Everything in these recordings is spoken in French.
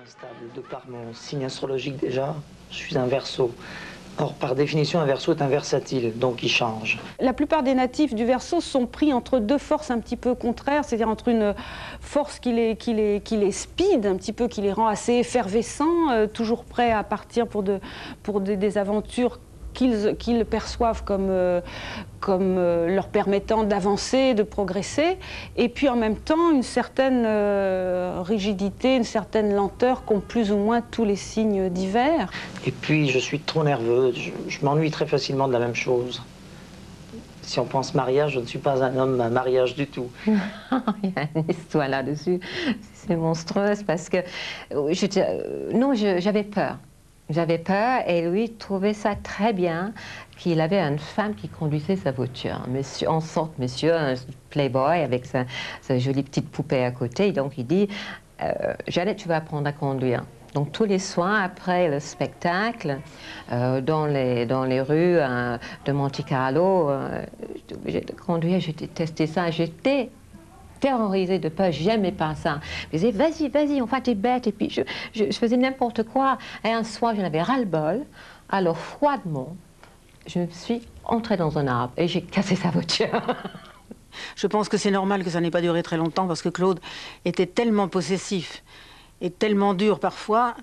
instable de par mon signe astrologique déjà. Je suis un Verseau. Or, par définition, un Verseau est un versatile, donc il change. La plupart des natifs du Verseau sont pris entre deux forces un petit peu contraires, c'est-à-dire entre une force qui les speed, un petit peu, qui les rend assez effervescents, toujours prêts à partir pour des aventures qu'ils perçoivent comme leur permettant d'avancer, de progresser, et puis en même temps une certaine rigidité, une certaine lenteur qu'ont plus ou moins tous les signes divers. Et puis, je suis trop nerveux, je m'ennuie très facilement de la même chose. Si on pense mariage, je ne suis pas un homme à mariage du tout. Il y a une histoire là-dessus, c'est monstrueux, parce que j'avais peur. J'avais peur et lui trouvait ça très bien qu'il avait une femme qui conduisait sa voiture. Monsieur, en sorte, monsieur, un playboy avec sa jolie petite poupée à côté. Donc il dit, Jeannette, tu vas apprendre à conduire. Donc tous les soirs, après le spectacle, dans les rues de Monte Carlo, j'étais obligée de conduire, j'ai détesté ça. J'étais terrorisée de peur, j'aimais pas ça. Je disais, vas-y, vas-y, enfin t'es bête. Et puis je faisais n'importe quoi. Et un soir, j'en avais ras-le-bol. Alors froidement, je me suis entrée dans un arbre et j'ai cassé sa voiture. Je pense que c'est normal que ça n'ait pas duré très longtemps parce que Claude était tellement possessif et tellement dur parfois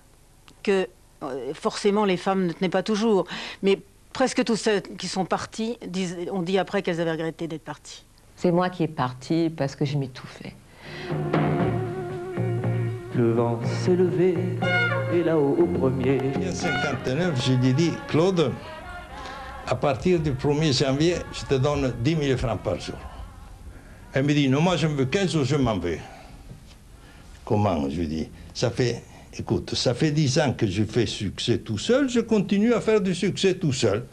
que forcément les femmes ne tenaient pas toujours. Mais presque tous ceux qui sont partis ont dit après qu'elles avaient regretté d'être parties. C'est moi qui est partie parce que je m'étouffais. Le vent s'est levé et là-haut au premier. En 1959, je lui ai dit, Claude, à partir du 1er janvier, je te donne 10 000 francs par jour. Elle me dit, non, moi je me veux 15 jours, je m'en vais. Comment? Je lui dis, écoute, ça fait 10 ans que je fais succès tout seul, je continue à faire du succès tout seul.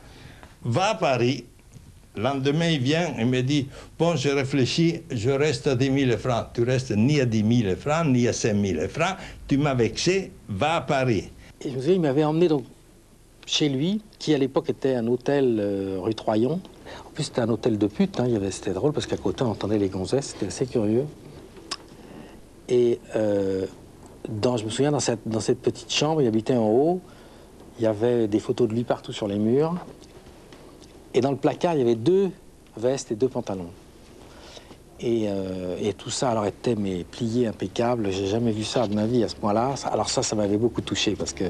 Va à Paris. Le lendemain, il vient et me dit, bon, je réfléchis, je reste à 10 000 francs. Tu restes ni à 10 000 francs, ni à 5 000 francs. Tu m'as vexé, va à Paris. Et je me souviens, il m'avait emmené donc chez lui, qui à l'époque était un hôtel rue Troyon. En plus, c'était un hôtel de pute, hein, c'était drôle parce qu'à côté, on entendait les gonzesses, c'était assez curieux. Et je me souviens, dans cette petite chambre, il habitait en haut, il y avait des photos de lui partout sur les murs. Et dans le placard, il y avait 2 vestes et 2 pantalons. Et tout ça, alors, était plié, impeccable. J'ai jamais vu ça de ma vie à ce point-là. Alors ça m'avait beaucoup touché parce que,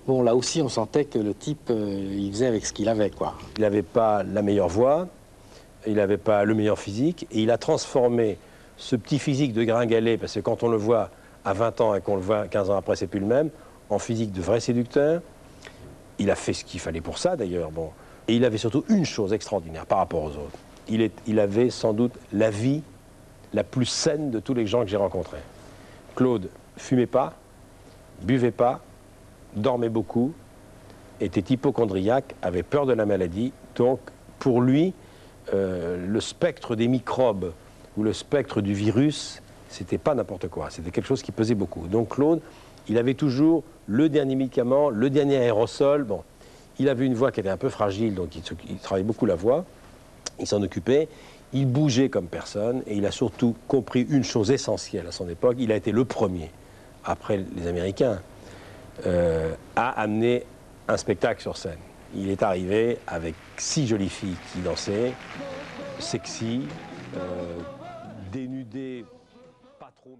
bon, là aussi, on sentait que le type, il faisait avec ce qu'il avait, quoi. Il n'avait pas la meilleure voix, il n'avait pas le meilleur physique, et il a transformé ce petit physique de gringalet, parce que quand on le voit à 20 ans et qu'on le voit 15 ans après, c'est plus le même, en physique de vrai séducteur. Il a fait ce qu'il fallait pour ça, d'ailleurs, bon. Et il avait surtout une chose extraordinaire par rapport aux autres. Il avait sans doute la vie la plus saine de tous les gens que j'ai rencontrés. Claude fumait pas, buvait pas, dormait beaucoup, était hypocondriaque, avait peur de la maladie. Donc, pour lui, le spectre des microbes ou le spectre du virus, c'était pas n'importe quoi. C'était quelque chose qui pesait beaucoup. Donc, Claude, il avait toujours le dernier médicament, le dernier aérosol. Bon. Il avait une voix qui était un peu fragile, donc il travaillait beaucoup la voix, il s'en occupait, il bougeait comme personne, et il a surtout compris une chose essentielle à son époque, il a été le premier, après les Américains, à amener un spectacle sur scène. Il est arrivé avec 6 jolies filles qui dansaient, sexy, dénudées, pas trop...